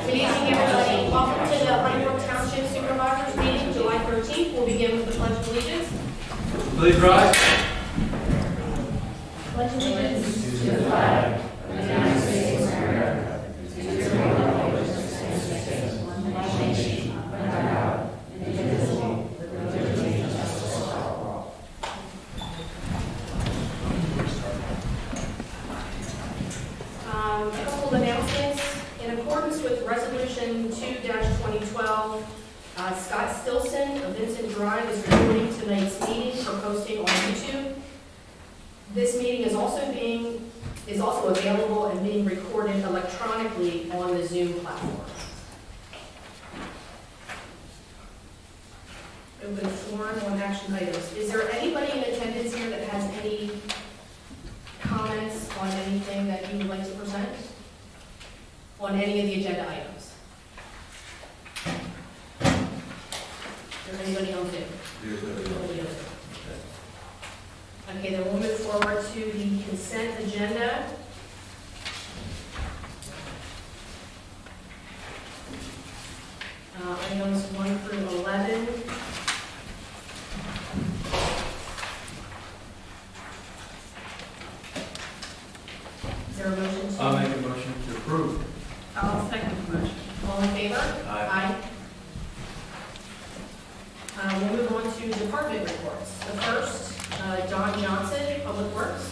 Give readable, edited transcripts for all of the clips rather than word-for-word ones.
Good evening, everybody. Welcome to the Brook Township Supervisors meeting, July 13th. We'll begin with the Pledge of Allegiance. Please rise. Pledge of Allegiance to the flag of the United States of America, to the republic for which it stands, one nation, under God, indivisible, with liberty and justice for all. A couple of announcements. In accordance with Resolution 2-2012, Scott Stilson of Vincent Drive is recording tonight's meeting for posting on YouTube. This meeting is also available and being recorded electronically on the Zoom platform. Open forum on action items. Is there anybody in attendance here that has any comments on anything that you would like to present? On any of the agenda items? Is there anybody else in? Okay, then we'll move forward to the consent agenda. Items 1 through 11. Is there a motion to? I'll make a motion to approve. I'll second the motion. All in favor? Aye. We'll move on to department reports. The first, Don Johnson, Public Works.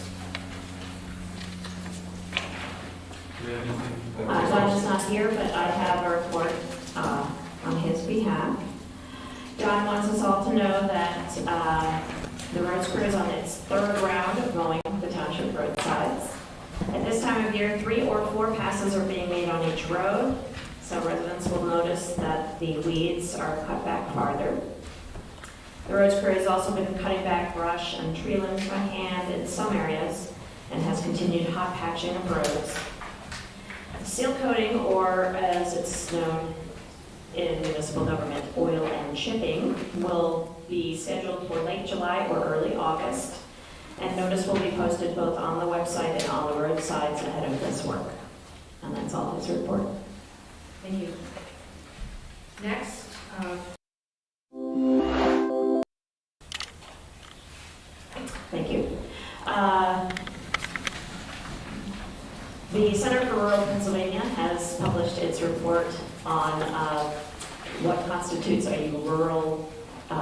Do we have anything? Don is not here, but I have a report on his behalf. Don wants us all to know that the roads crew is on its third round of mowing the township roadsides. At this time of year, 3 or 4 passes are being made on each road, so residents will notice that the weeds are cut back farther. The roads crew has also been cutting back brush and tree limbs by hand in some areas and has continued hot patching of roads. Seal coating, or as it's known in municipal government, oil and chipping, will be scheduled for late July or early August, and notice will be posted both on the website and on the roadsides ahead of this work. And that's all his report. Thank you. Next, Thank you. The Center for Rural Pennsylvania has published its report on what constitutes a rural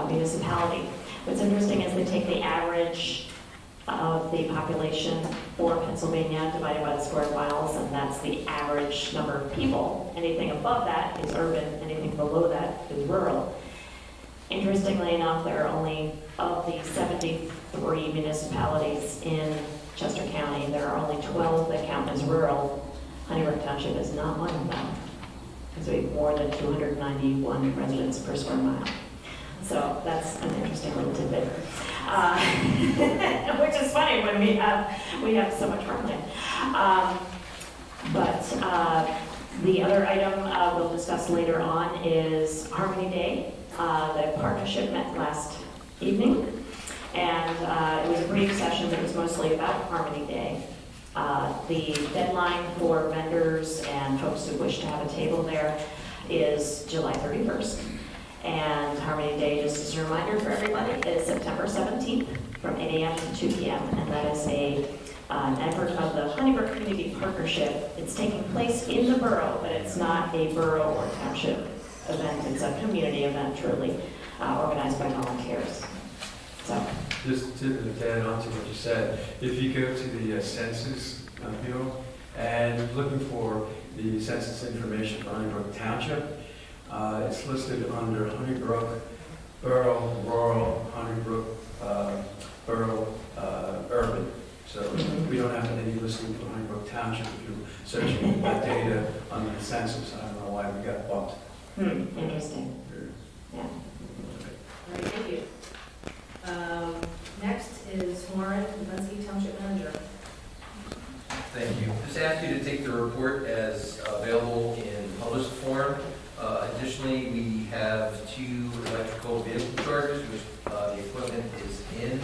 municipality. What's interesting is they take the average of the population for Pennsylvania divided by the square miles, and that's the average number of people. Anything above that is urban, anything below that is rural. Interestingly enough, there are only, of the 73 municipalities in Chester County, there are only 12 that count as rural. Honeybrook Township is not one of them, because we have more than 291 residents per square mile. So that's an interesting little tidbit, which is funny when we have so much farmland. But the other item we'll discuss later on is Harmony Day. The partnership met last evening, and it was a brief session that was mostly about Harmony Day. The deadline for vendors and folks who wish to have a table there is July 31st. And Harmony Day, just as a reminder for everybody, is September 17th from 8 a.m. to 2 p.m. And that is an effort of the Honeybrook Community Partnership. It's taking place in the borough, but it's not a borough or township event. It's a community event, truly, organized by volunteers. So, Just to add on to what you said, if you go to the census bureau and looking for the census information for Honeybrook Township, it's listed under Honeybrook Borough, Rural, Honeybrook Borough, Urban. So township if you're searching that data under the census. I don't know why we got bumped. Interesting. Yeah. All right, thank you. Next is Warren, Muncie Township Manager. Thank you. Just ask you to take the report as available in published form. Additionally, we have 2 electrical vehicle chargers, which the equipment is in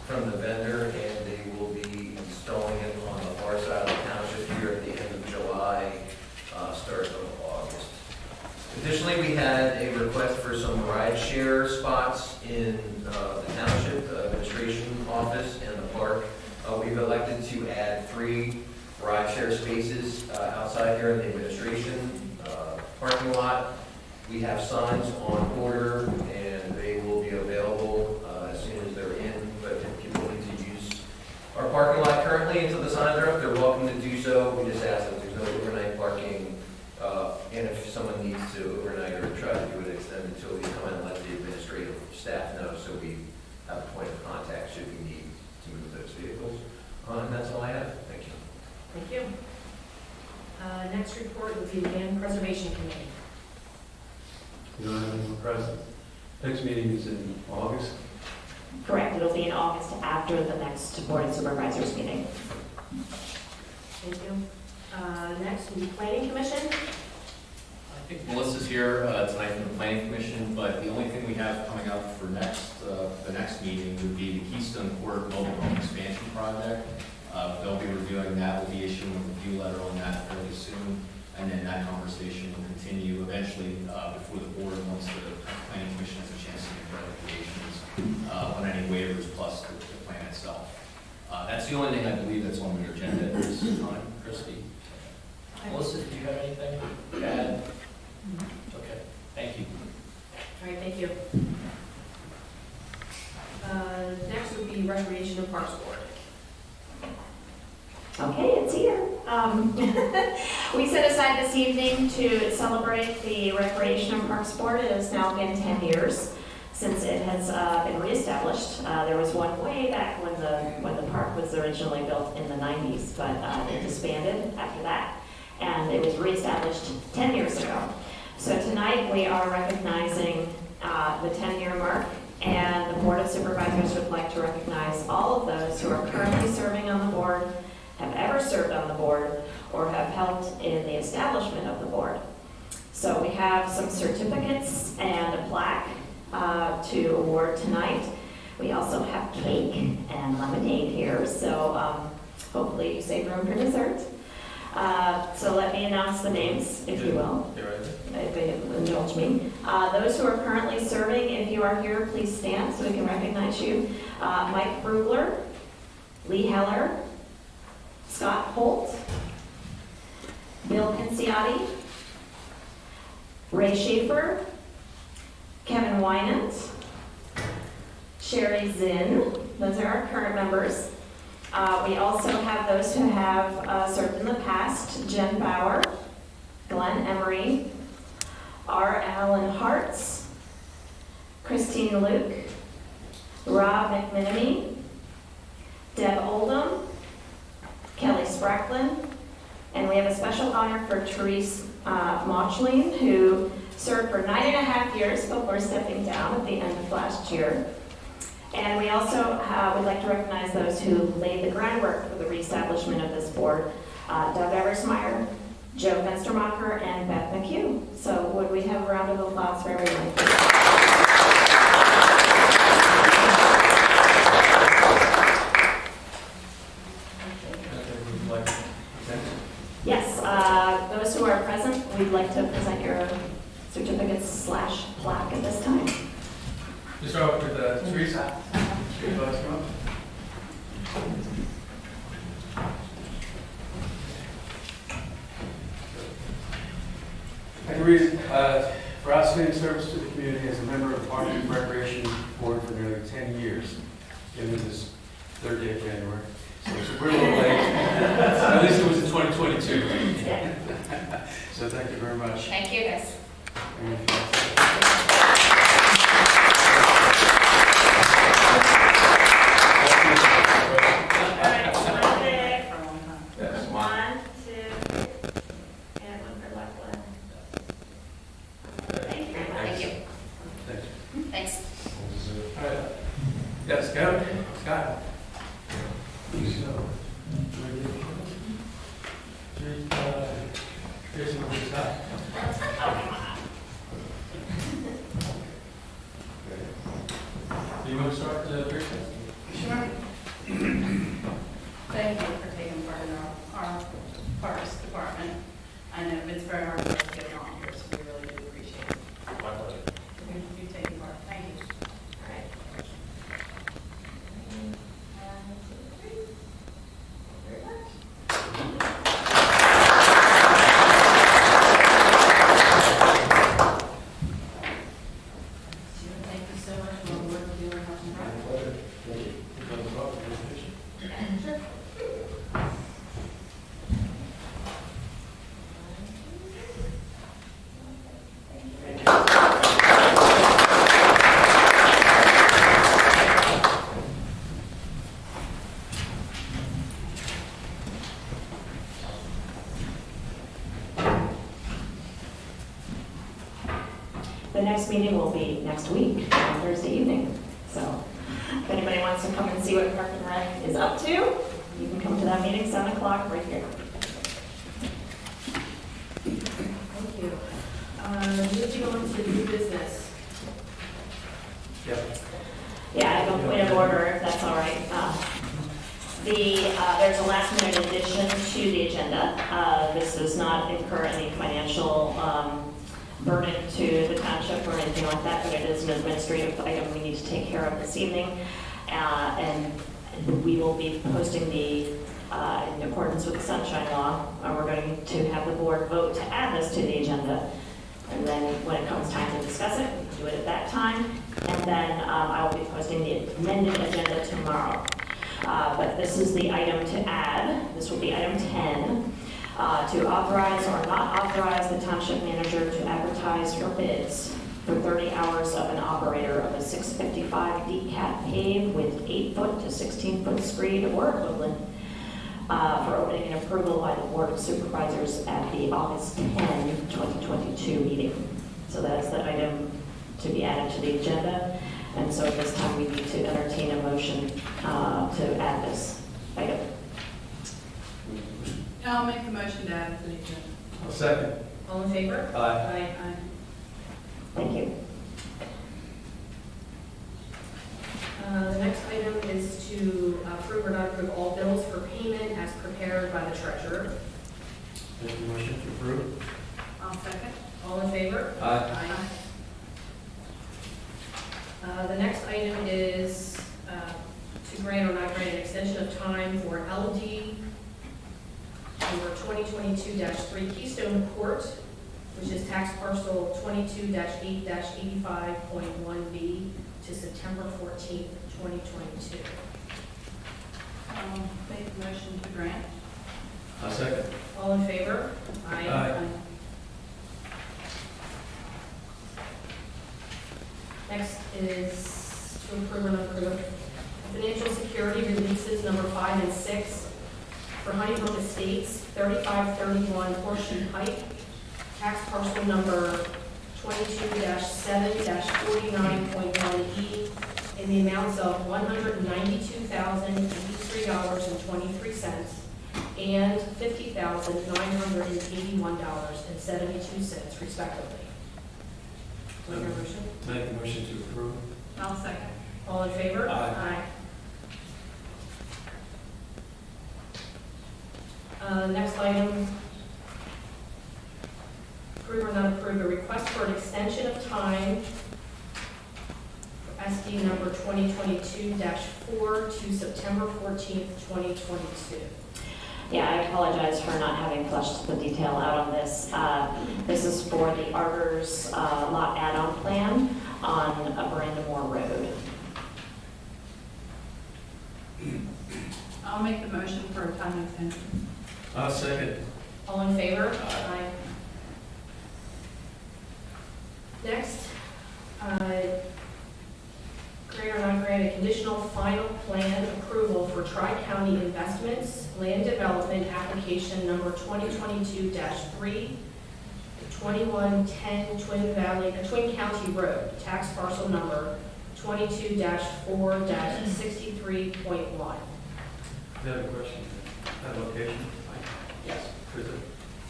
from the vendor, and they will be installing it on the far side of the township here at the end of July, start of August. Additionally, we had a request for some ride share spots in the township, the administration office, and the park. We've elected to add 3 ride share spaces outside here in the administration parking lot. We have signs on order, and they will be available as soon as they're in. But if people need to use our parking lot currently until the signs are up, they're welcome to do so. We just ask that there's no overnight parking. And if someone needs to overnight or try to do it extended until we come in and let the administrative staff know, so we have a point of contact should we need to move those vehicles. And that's all I have. Thank you. Thank you. Next report would be the Land Preservation Committee. You don't have anyone present. Next meeting is in August. Correct. It'll be in August after the next Board of Supervisors meeting. Thank you. Next would be Planning Commission. I think Melissa's here tonight from the Planning Commission, but the only thing we have coming up for the next meeting would be the Keystone Court Mobile Home Expansion Project. They'll be reviewing that. We'll be issuing a review letter on that fairly soon, and then that conversation will continue eventually before the board once the Planning Commission has a chance to make recommendations on any waivers plus the plan itself. That's the only thing I believe that's on your agenda at this time, Christie. Melissa, do you have anything to add? Okay, thank you. All right, thank you. Next would be Recreation and Parks Board. Okay, it's here. We set aside this evening to celebrate the Recreation and Parks Board. It has now been 10 years since it has been reestablished. There was one way back when the park was originally built in the 90s, but it disbanded after that, and it was reestablished 10 years ago. So tonight we are recognizing the 10-year mark, and the Board of Supervisors would like to recognize all of those who are currently serving on the board, have ever served on the board, or have helped in the establishment of the board. So we have some certificates and a plaque to award tonight. We also have cake and lemonade here, so hopefully you save room for dessert. So let me announce the names, if you will, if you indulge me. Those who are currently serving, if you are here, please stand so we can recognize you. Mike Brugler, Lee Heller, Scott Holt, Bill Pinciotti, Ray Schaefer, Kevin Wynant, Sherry Zinn. Those are our current members. We also have those who have served in the past: Jen Bauer, Glenn Emery, R. Allen Hartz, Christine Luke, Rob McMinamy, Deb Oldham, Kelly Spracklin, and we have a special honor for Therese Mochling, who served for 9.5 years before stepping down at the end of last year. And we also would like to recognize those who laid the groundwork for the reestablishment of this board: Doug Eversmeyer, Joe Fenstermacher, and Beth McHugh. So would we have a round of applause for everyone? Yes, those who are present, we'd like to present your certificates / plaque at this time. Just start with Teresa. Teresa, come up. I read, for outstanding service to the community as a member of the Park and Recreation Board for nearly 10 years. It was his third day of January, so we're a little late. At least it was in 2022. So thank you very much. Thank you, guys. All right, smile big for one. Yes, go. Scott. Do you want to start the first? Sure. Thank you for taking part in our parks department. I know it's very hard for us to get along here, so we really do appreciate it. My pleasure. You taking part. Thank you. All right. Very much. Thank you so much for the work you do in Parks and Rec. My pleasure. Thank you. Sure. The next meeting will be next week, on Thursday evening. So if anybody wants to come and see what Park and Rec is up to, you can come to that meeting, 7 o'clock, right here. Thank you. Moving on to new business. Yep. Yeah, I have a point of order, if that's all right. There's a last minute addition to the agenda. This does not incur any financial burden to the township or anything like that, but it is an administrative item we need to take care of this evening. And we will be posting in accordance with the Sunshine Law. We're going to have the board vote to add this to the agenda. And then when it comes time to discuss it, we can do it at that time. And then I will be posting the amended agenda tomorrow. But this is the item to add. This will be item 10. To authorize or not authorize the township manager to advertise for bids for 30 hours of an operator of a 655 decap pave with 8-foot to 16-foot screed or equivalent for opening and approval by the Board of Supervisors at the August 10, 2022 meeting. So that's the item to be added to the agenda. And so at this time, we need to entertain a motion to add this item. I'll make the motion to add it to the agenda. I'll second. All in favor? Aye. Aye. Thank you. The next item is to approve or not approve all bills for payment as prepared by the treasurer. Make a motion to approve. I'll second. All in favor? Aye. The next item is to grant or not grant an extension of time for LD number 2022-3 Keystone Court, which is tax parcel 22-8-85.1B to September 14th, 2022. I'll make the motion to grant. I'll second. All in favor? Aye. Next is to approve or not approve financial security releases number 5 and 6 for Honeybrook Estates, 3531 Horseshoe Pike, tax parcel number 22-7-49.1E in the amounts of $192,083.23 and $50,981.72 respectively. Do I hear a motion? Make a motion to approve. I'll second. All in favor? Aye. Next item, approve or not approve a request for an extension of time for SD number 2022-4 to September 14th, 2022. Yeah, I apologize for not having fleshed the detail out on this. This is for the Arter's lot add-on plan on Brandamore Road. I'll make the motion for a time extension. I'll second. All in favor? Aye. Next, grant or not grant a conditional final plan approval for Tri-County Investments Land Development Application number 2022-3, 2110 Twin County Road, tax parcel number 22-4-63.1. I have a question. That location? Yes. Is it?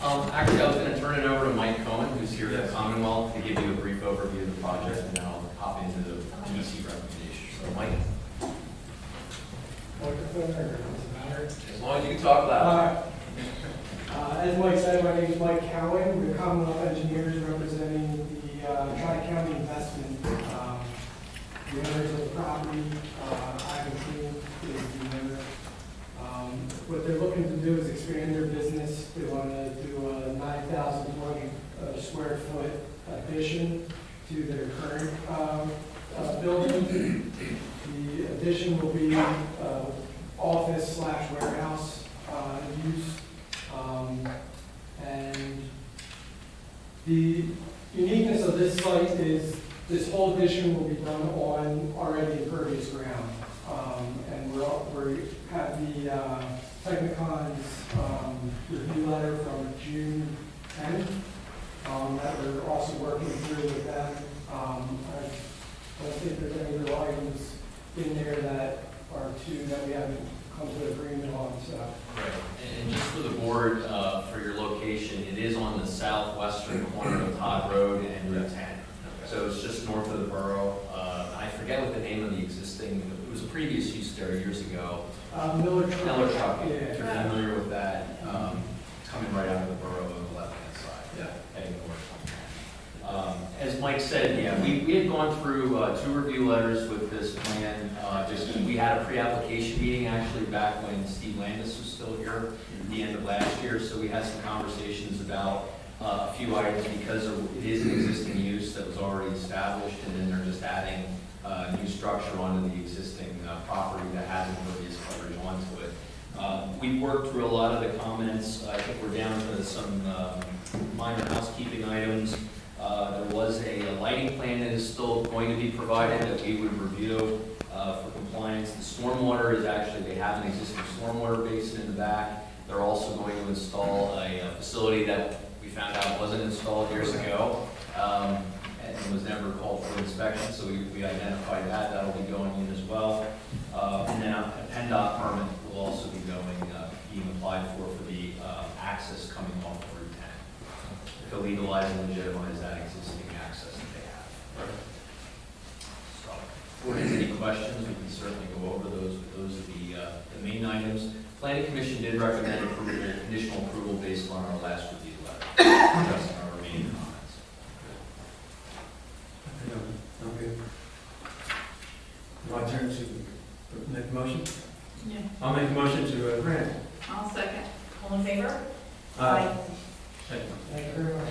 Actually, I was going to turn it over to Mike Cohen, who's here at Yes. the Commonwealth, to give you a brief overview of the project, and then I'll hop into the TC recommendations. So, Mike, Microphone or does it matter? as long as you can talk loud. As Mike said, my name is Mike Cowan. We're Commonwealth Engineers representing the Tri-County Investment. The owners of the property, Ivan King is the owner. What they're looking to do is expand their business. They want to do a 9,400 square foot addition to their current building. The addition will be office/warehouse use. And the uniqueness of this site is this whole addition will be done on already impervious ground. And we have the Technicon's review letter from June 10th that we're also working through with them. I don't think there's any other items in there that are that we haven't come to an agreement on, so. Right. And just for the board, for your location, it is on the southwestern corner of Todd Road and Route 10. So it's just north of the borough. I forget what the name of the existing, it was a previous use there years ago. Miller Truck. Miller Truck, if Yeah. you're familiar with that, coming right out of the borough on the left-hand side, heading north. As Mike said, yeah, we had gone through 2 review letters with this plan. We had a pre-application meeting actually back when Steve Landis was still here at the end of last year, so we had some conversations about a few items because it is an existing use that was already established, and then they're just adding new structure onto the existing property that has impervious coverage onto it. We worked through a lot of the comments. I think we're down to some minor housekeeping items. There was a lighting plan that is still going to be provided that we would review for compliance. The stormwater is actually, they have an existing stormwater basin in the back. They're also going to install a facility that we found out wasn't installed years ago and was never called for inspection, so we identified that. That'll be going in as well. And then a PennDOT permit will also be being applied for the access coming off of Route 10 to legalize and legitimize that existing access that they have. So, if there's any questions, we can certainly go over those. Those are the main items. Planning Commission did recommend approval, conditional approval based on our last review letter, addressing our remaining comments. Okay. My turn to make a motion? Yeah. I'll make a motion to grant. I'll second. All in favor? Thank you. Thank you very much.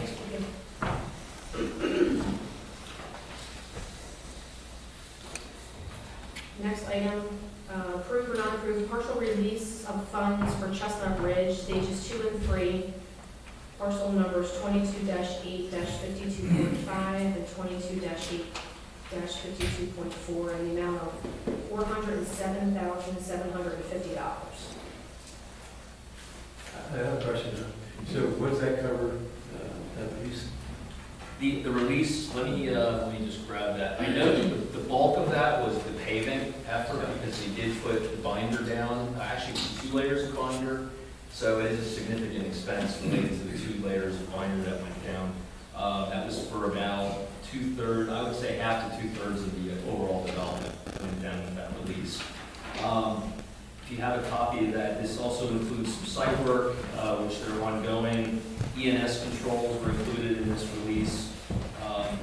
Next item, approve or not approve partial release of funds for Chestnut Ridge, stages 2 and 3, parcel numbers 22-8-52.5 and 22-8-52.4, in the amount of $407,750. I have a question. So what does that cover, that piece? The release, let me just grab that. I know the bulk of that was the paving effort because they did put the binder down, actually 2 layers of binder. So it is a significant expense related to the 2 layers of binder that went down. That was for about 2/3, I would say half to 2/3 of the overall development went down with that release. If you have a copy of that, this also includes some site work, which they're ongoing. ENS controls were included in this release,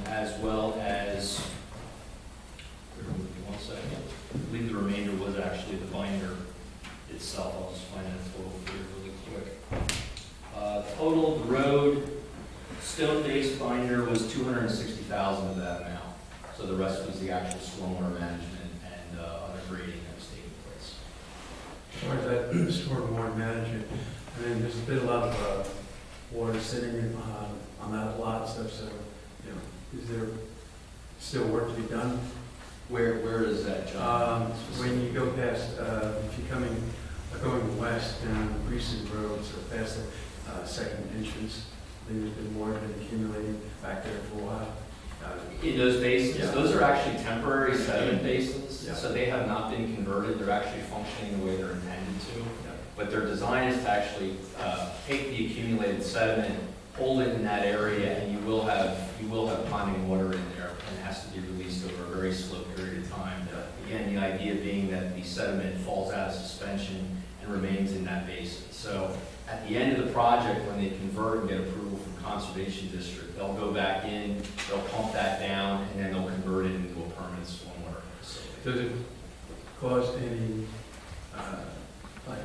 as well as, bear with me one second, I believe the remainder was actually the binder itself. I'll just find that total here really quick. Total, the road, stone-based binder was $260,000 of that amount. So the rest was the actual stormwater management and other grading that was taking place. As far as that stormwater management, I mean, there's been a lot of water sitting on that lot and stuff, so, is there still work to be done? Where is that, John? When you go past, if you're going west down Greason Road, so past the second entrance, there's been water been accumulating back there for a while. In those basins, Yeah. those are actually temporary sediment basins, Yeah. so they have not been converted. They're actually functioning the way they're intended to. But their design is to actually take the accumulated sediment, hold it in that area, and you will have ponding water in there, and it has to be released over a very slow period of time. Again, the idea being that the sediment falls out of suspension and remains in that basin. So at the end of the project, when they convert and get approval from Conservation District, they'll go back in, they'll pump that down, and then they'll convert it into a permanent stormwater facility. Does it cause any, like,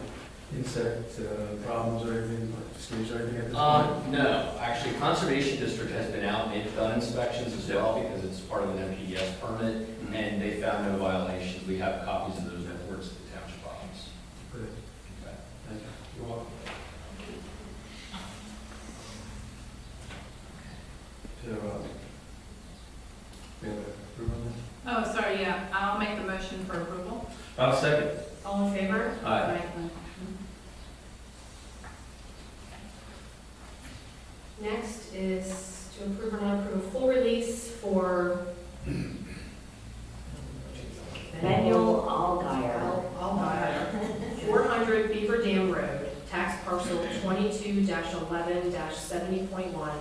insect problems or anything, like mosquitoes or anything at this point? No, actually, Conservation District has been out and they've done inspections as well because it's part of an MPDS permit, and they found no violations. We have copies of those reports to the township office. Good. Okay. Thank you. You're welcome. So, we have approval on this? Oh, sorry, yeah, I'll make the motion for approval. I'll second. All in favor? Aye. Next is to approve or not approve a full release for Manuel Allgaier. Allgaier, 400 Beaver Dam Road, tax parcel 22-11-70.1,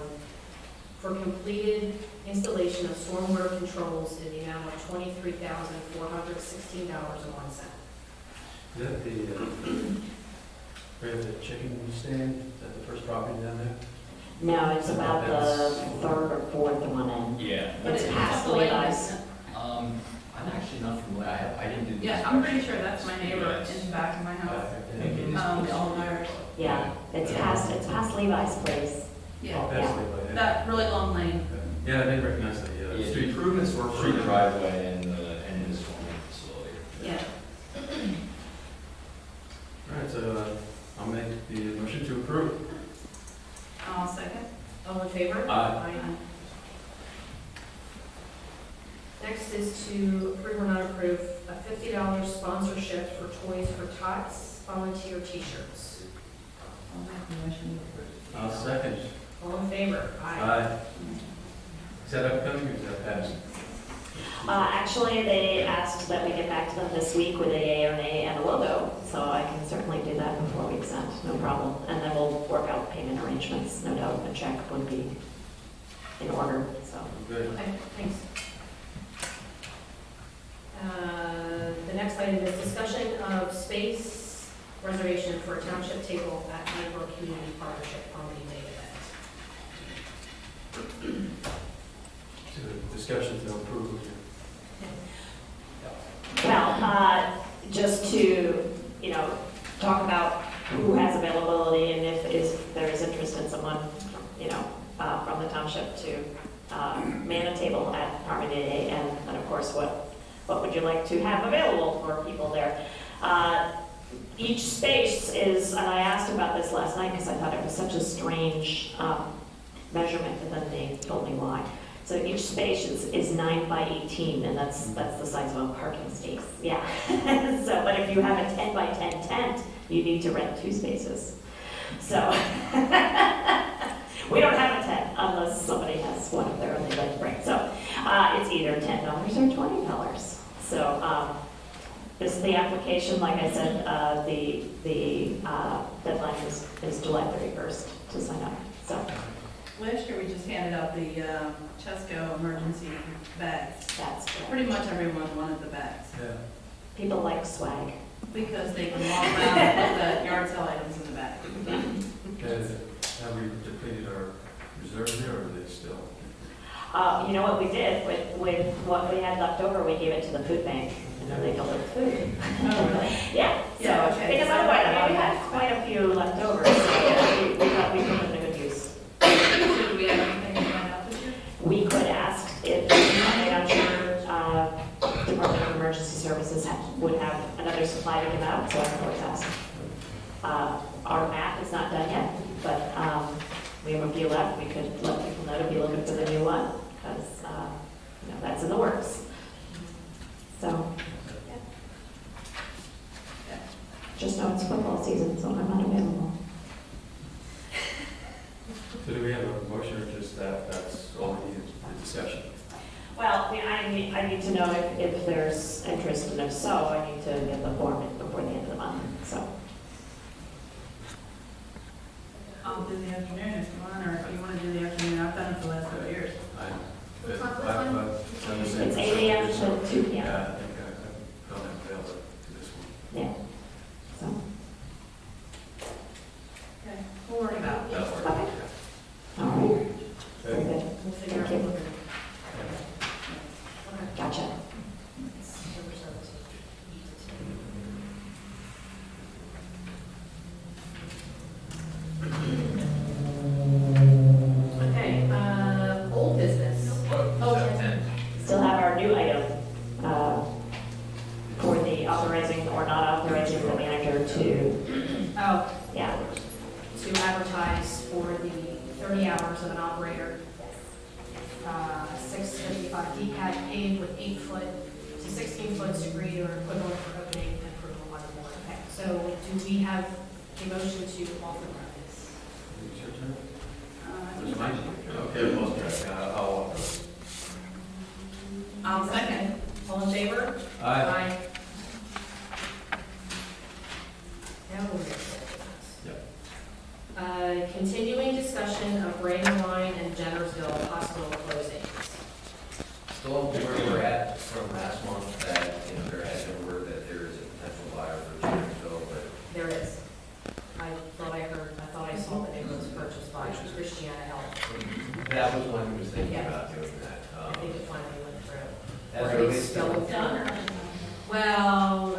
for completed installation of stormwater controls in the amount of $23,416.01. Is that the, we have the chicken stand, is that the first property down there? No, it's about the third or fourth one in. Yeah. But It's it's past the lake, Levi's. isn't it? I'm actually not familiar. I didn't do this. Yeah, I'm pretty sure that's my neighbor Yes. in the back of my house. Thank you. The Allgaiers. Yeah, it's past Levi's place. Yeah, Oh, that's the way. that really long lane. Yeah, I didn't recognize the Yeah, the street. improvements were for the driveway and the stormwater facility. Yeah. All right, so I'll make the motion to approve. I'll second. All in favor? Aye. Next is to approve or not approve a $50 sponsorship for Toys for Tots volunteer t-shirts. I'll make the motion to approve. I'll second. All in favor? Aye. Is that upcoming or is that past? Actually, they asked that we get back to them this week with a yay or nay and a logo, so I can certainly do that before we send, no problem. And then we'll work out payment arrangements, no doubt a check would be in order, so. Good. Okay, thanks. The next item is discussion of space reservation for a township table at Brook Community Partnership Harmony Day event. So discussions and approval here. Well, just to, talk about who has availability and if there is interest in someone, from the township to man a table at Harmony Day, and then of course, what would you like to have available for people there? Each space is, and I asked about this last night because I thought it was such a strange measurement, and then they told me why. So each space is 9 by 18, and that's the size of a parking space. Yeah. So, but if you have a 10 by 10 tent, you need to rent 2 spaces. So we don't have a tent unless somebody has one up there and they'd like to bring. So it's either $10 or $20. So this is the application. Like I said, the deadline is July 31st to sign up. So Last year, we just handed out the Chesco emergency bags. that's good. Pretty much everyone wanted the bags Yeah. People like swag. because they can walk around with the yard sale items in the bag. Have we depleted our reserve there, or are they still? You know what we did with what we had left over, we gave it to the food bank, and then they delivered food. Oh, really? Yeah, so, Yeah, okay. because otherwise, we had quite a few left over, so we thought we put them to good use. So do we have anything to find out this year? We could ask if, I'm sure, Department of Emergency Services would have another supply to give out, so I can always ask. Our map is not done yet, but we have a few left. We could let people know to be looking for the new one, because, that's in the works. So, just know it's football season, so I'm unavailable. So do we have a motion or just that's all we need, the discussion? I need to know if there's interest, and if so, I need to get the form in before the end of the month, so. I'll do the afternoon if you want, or if you want to do the afternoon, I've done it for the last 2 years. It's 8 a.m. to 2 p.m. Yeah, I think I don't have to fail to this one. Yeah, so, Okay, we'll worry about it. That'll work. okay. All right, very Okay. good. We'll figure out Thank what you. we're gonna do. Okay. Gotcha. Okay, old business. Oh, Okay. 10. Still have our new item for the authorizing or not authorizing the manager to, Oh, yeah, to advertise for the 30 hours of an operator. 655 DCAT paid with 8-foot to 16-foot degree or equivalent for opening and approval by the board. Okay, so do we have a motion to authorize? It's your turn? Uh, mine? Okay, most, I'll second. All in favor? Aye. Now we'll get to Yep. continuing discussion of Brandywine and Jennersville hospital closings. Still where we're at from last month, that, there has been word that there is a potential buyer for Jacksonville, but There is. I thought I saw that it was purchased by Christiana Health. that was one who was thinking Yeah. about doing that. I think it finally went through. As Or it it's relates still to, done. Well,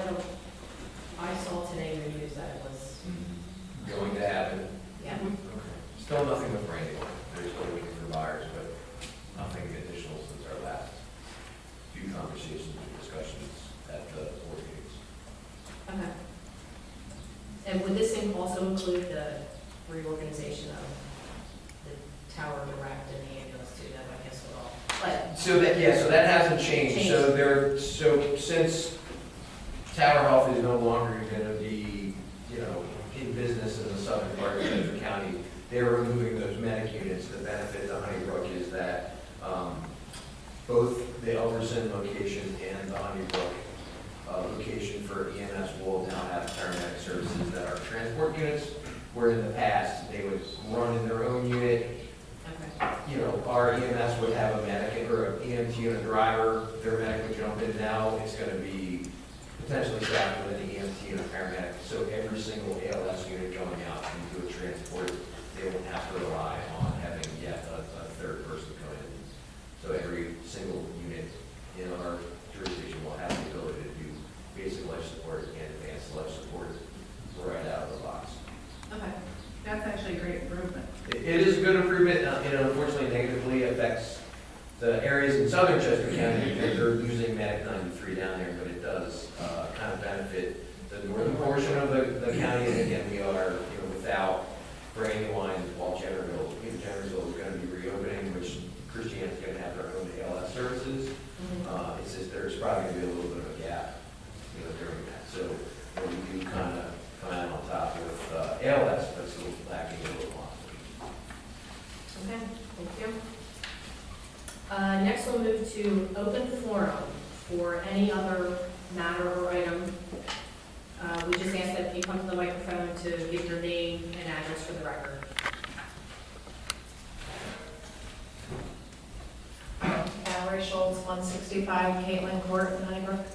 I saw today in the news that it was, going to happen, yeah. still nothing with Brandywine, they're still waiting for buyers, but nothing additional since our last few conversations and discussions at the board meetings. Okay. And would this thing also include the reorganization of the tower, the rack, and the ambulance too? That I guess would all, but, So that hasn't changed. So since Tower Health is no longer gonna be, in business in the southern part of Central County, they're removing those medic units. The benefit to Honeybrook is that, both the Elverson location and the Honeybrook, location for EMS will now have paramedic services that are transport units, where in the past, they would run in their own unit. okay. Our EMS would have a medic or an EMT and a driver, their medic would jump in. Now it's gonna be potentially staffed with an EMT and a paramedic, so every single ALS unit going out into a transport, they won't have to rely on having yet a third person come in. So every single unit in our jurisdiction will have the ability to do basic life support and advanced life support right out of the box. Okay, that's actually a great improvement. It is a good improvement. It unfortunately negatively affects the areas in southern Chester County because they're losing Medic 93 down there, but it does kind of benefit the northern portion of the county. And again, we are, without Brandywine, while Jennersville is going to be reopening, which Christiana is going to have their own ALS services. It's just there's probably going to be a little bit of a gap, during that. So we do kind of come out on top with ALS, but still lacking a little more. Okay, thank you. Next we'll move to open forum for any other matter or item. We just ask that if you come to the microphone to give your name and address for the record. Valerie Schultz, 165 Caitlin Court in Honeybrook.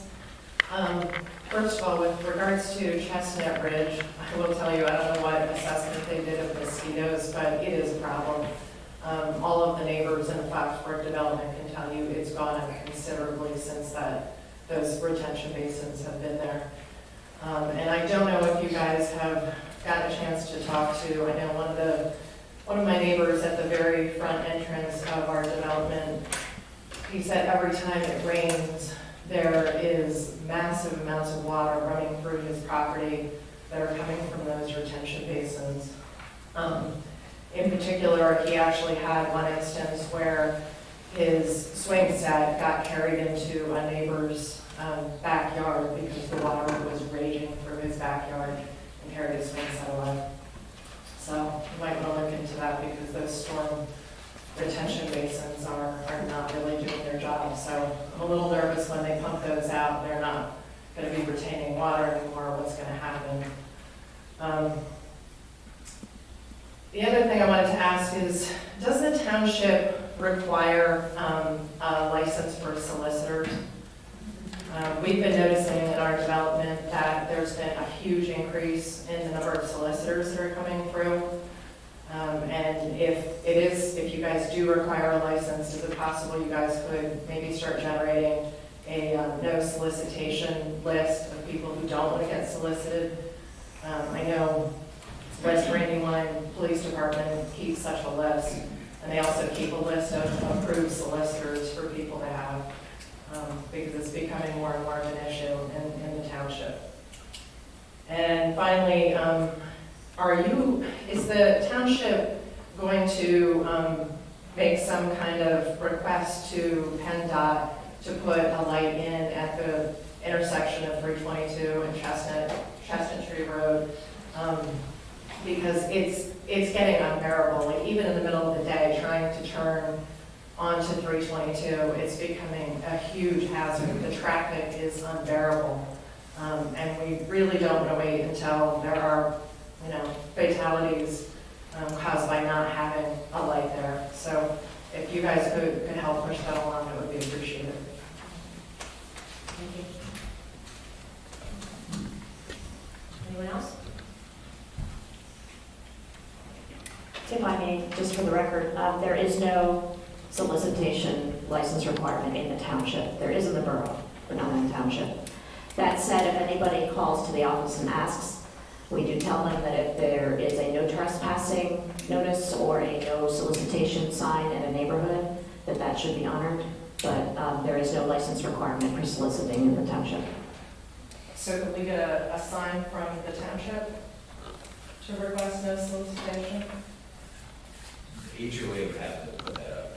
First of all, with regards to Chestnut Ridge, I will tell you, I don't know what assessment they did of mosquitoes, but it is a problem. All of the neighbors in the Foxbrook development can tell you it's gone up considerably since those retention basins have been there. And I don't know if you guys have got a chance to talk to, I know one of my neighbors at the very front entrance of our development, he said every time it rains, there is massive amounts of water running through his property that are coming from those retention basins. In particular, he actually had one instance where his swing set got carried into a neighbor's backyard because the water was raging through his backyard and carried his swing set away. So you might want to look into that because those storm retention basins are not really doing their job. So a little nervous when they pump those out, they're not going to be retaining water anymore, what's going to happen. The other thing I wanted to ask is, does the township require a license for solicitors? We've been noticing in our development that there's been a huge increase in the number of solicitors that are coming through. And if you guys do require a license, is it possible you guys could maybe start generating a no solicitation list of people who don't want to get solicited? I know West Brandywine Police Department keeps such a list, and they also keep a list of approved solicitors for people to have, because it's becoming more and more of an issue in the township. And finally, is the township going to make some kind of request to PennDOT to put a light in at the intersection of 322 and Chestnut Tree Road? Because it's getting unbearable. Like, even in the middle of the day, trying to turn onto 322, it's becoming a huge hazard. The traffic is unbearable. And we really don't want to wait until there are, fatalities caused by not having a light there. So if you guys could help push that along, it would be appreciated. Thank you. Anyone else? If I may, just for the record, there is no solicitation license requirement in the township. There is in the borough, but not in the township. That said, if anybody calls to the office and asks, we do tell them that if there is a no trespassing notice or a no solicitation sign in a neighborhood, that should be honored. But there is no license requirement for soliciting in the township. So could we get a sign from the township to request no solicitation? HOA would have to put that up.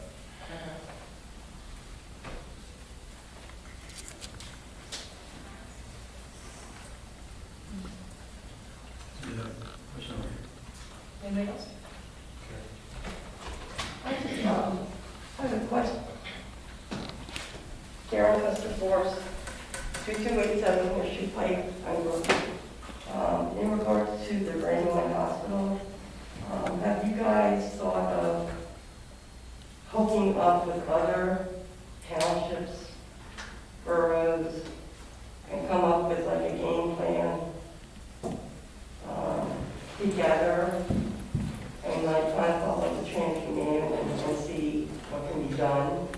Anybody else? I have a question. Darren Custer Force, 2287 Horseshoe Pike, I'm Brook. In regards to the Brandywine Hospital, have you guys thought of hooking up with other townships, boroughs, and come up with like a game plan together and like kind of follow the chain of command and see what can be done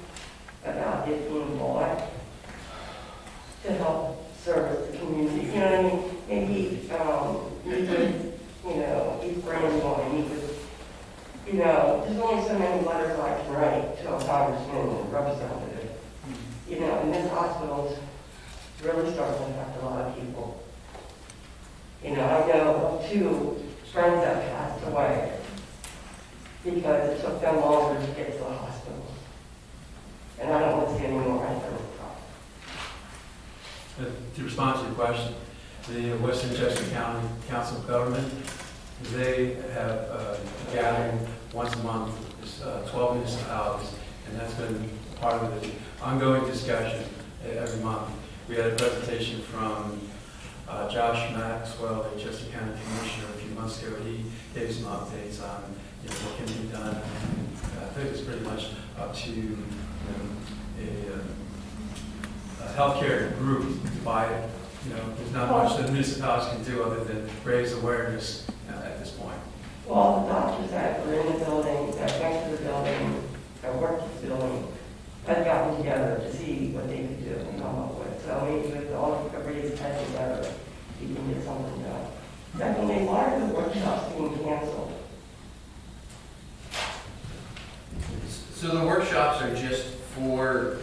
about it being bought to help service the community? You know what I mean? Maybe meet with, East Brandywine, meet with, there's only so many letters I can write to a congressman and representative. And this hospital's really starting to affect a lot of people. I know of 2 friends that passed away because it took them longer to get to the hospital. And I don't want to see any more right there. To respond to your question, the Western Chester County Council of Government, they have a gathering once a month, 12 municipalities, and that's been part of the ongoing discussion every month. We had a presentation from Josh Maxwell, the Chester County Commissioner, a few months ago. He gave some updates on what can be done. I think it's pretty much up to a healthcare group to buy it. There's not much that municipalities can do other than raise awareness at this point. Well, the doctors that were in the building, that went to the building, that worked at the building, had gotten together to see what they could do and come up with. So maybe with all everybody's head together, we can get something done. Secondly, why are the workshops being canceled? So the workshops are just for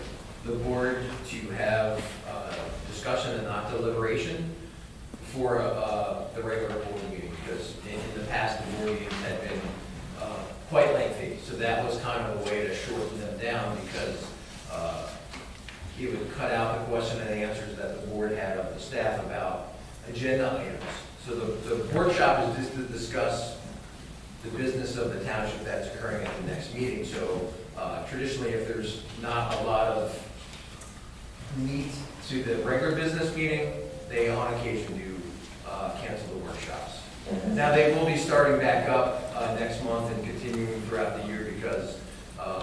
the board to have discussion and not deliberation for the regular board meeting, because in the past, the board meetings had been quite lengthy. So that was kind of a way to shorten them down, because it would cut out the question and answers that the board had of the staff about agenda items. So the workshop is just to discuss the business of the township that's occurring at the next meeting. So traditionally, if there's not a lot of meet to the regular business meeting, they on occasion do cancel the workshops. Now, they will be starting back up next month and continuing throughout the year because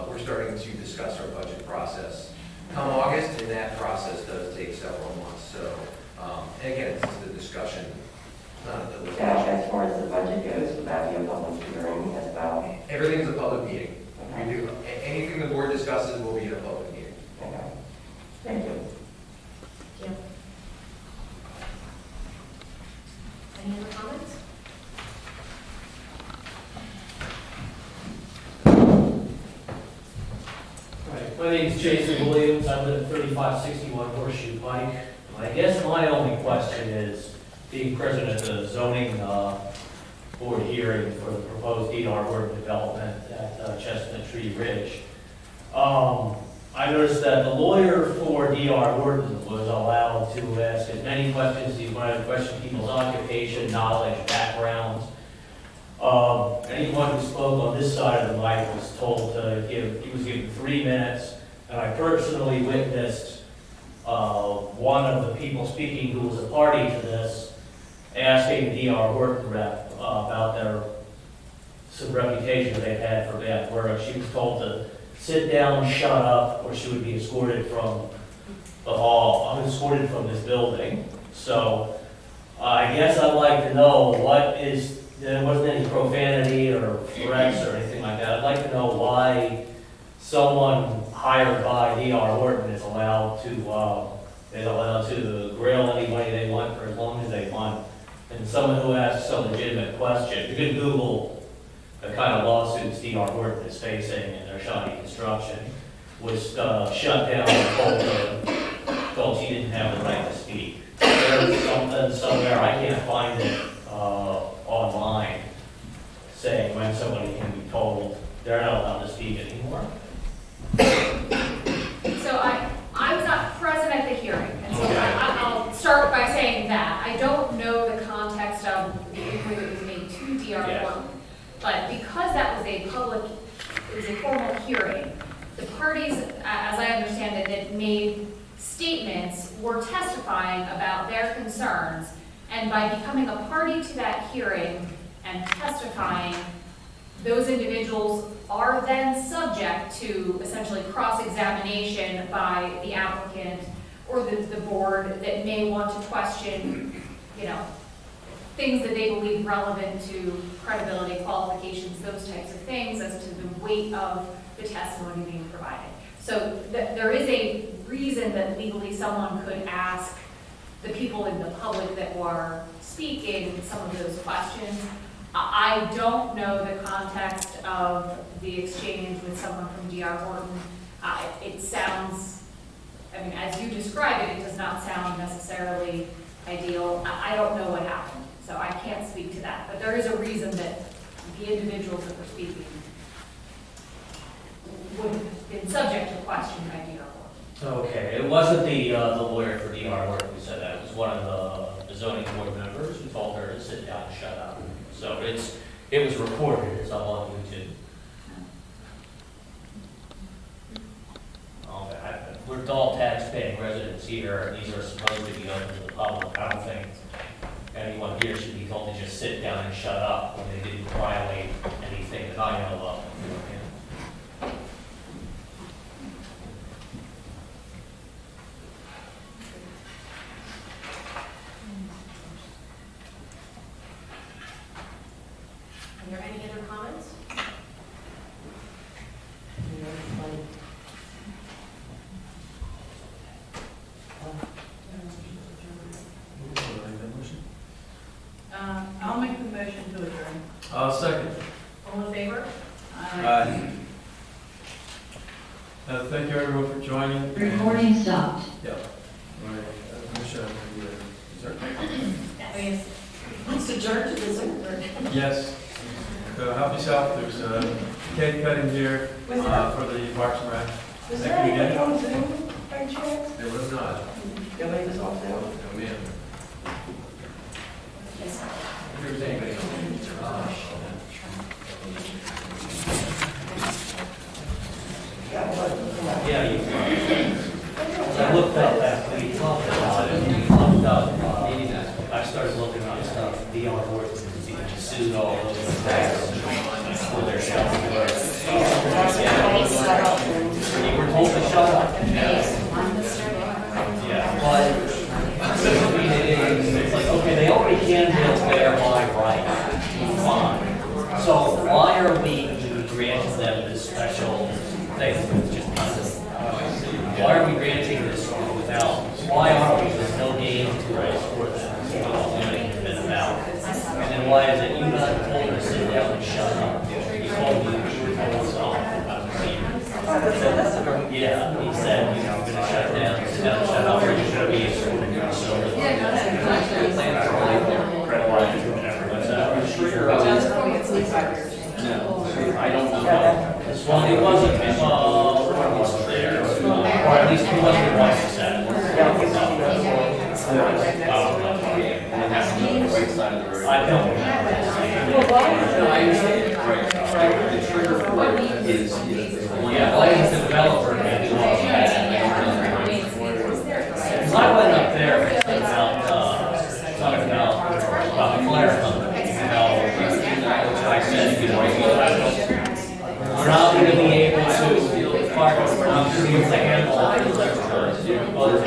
we're starting to discuss our budget process come August, and that process does take several months. So, and again, it's just a discussion, not a Now, deliberation. as far as the budget goes, would that be a public hearing as well? Everything's a public meeting. We do, anything the board discusses will be in a public meeting. Okay. Thank you. Any other comments? Right, my name's Jason Williams, I live at 3561 Horseshoe Pike. I guess my only question is, being present at the zoning board hearing for the proposed DR word development at Chestnut Tree Ridge, I noticed that the lawyer for DR Horton was allowed to ask as many questions as he wanted to question people's occupation, knowledge, backgrounds. Anyone who spoke on this side of the mic was told to he was given 3 minutes, and I personally witnessed one of the people speaking who was a party to this, asking the DR Horton rep about some reputation they've had for bad work. She was told to sit down, shut up, or she would be escorted from the hall, escorted from this building. So I guess I'd like to know there wasn't any profanity or threats or anything like that. I'd like to know why someone hired by DR Horton is allowed to grill anybody they want for as long as they want. And someone who asks a legitimate question. You can Google the kind of lawsuits DR Horton is facing in their shoddy construction, was shut down and told she didn't have the right to speak. There's something somewhere, I can't find it online, saying when somebody can be told they're not allowed to speak anymore. So I was not present at the hearing, and so Okay. I'll start by saying that. I don't know the context of the inquiry that was made to DR Yes. Horton. But because that was it was a formal hearing, the parties, as I understand it, that made statements were testifying about their concerns. And by becoming a party to that hearing and testifying, those individuals are then subject to essentially cross-examination by the applicant or the board that may want to question, things that they believe relevant to credibility, qualifications, those types of things as to the weight of the testimony being provided. So there is a reason that legally someone could ask the people in the public that were speaking some of those questions. I don't know the context of the exchange with someone from DR Horton. It sounds, as you describe it, it does not sound necessarily ideal. I don't know what happened, so I can't speak to that. But there is a reason that the individuals that were speaking would have been subject to question by DR Horton. Okay, it wasn't the lawyer for DR Horton who said that, it was one of the zoning board members who told her to sit down and shut up. So it was recorded, it's all on YouTube. Okay, we're all tax-paying residents here, and these are supposed to be open to the public. I don't think anyone here should be told to just sit down and shut up when they didn't violate anything that I know of. Are there any other comments? I'll make the motion to adjourn. I'll second. All in favor? Thank you everyone for joining. Recording stopped. Yep. All right, Michelle, Yes. Let's adjourn to the Zoom room. yes. So help yourself, there's a cake cutting here for the Parks and Rec. Was Thank there you anybody again. on Zoom by chance? There was not. Nobody was on Zoom? No, ma'am. Yes. If there's anybody. Yeah, it was. Yeah, you. I looked up started looking on stuff, beyond ordinance, you can sue all those guys for their stuff. You were told to shut up. Yeah, but it's like, okay, they already can build there by right, fine. So why are we granting them this special thing? Why are we granting this without, why aren't we, there's no game to us for them? Been about. And then why is it you not told her to sit down and shut up? You told me you were told something about the meeting. Yeah, he said, you know, I'm gonna shut down, sit down, shut up, or you're gonna be so. I don't know. Well, it wasn't, there, or at least he wasn't the one who said it. Right side of the road. I don't remember. No, I understand. Right. The trigger for it is, Yeah, why is the developer going to do all that? Because I went up there about, talking about the flare company, you know, I said, you know, we're not going to be able to, I'm sure you can handle all the electrical,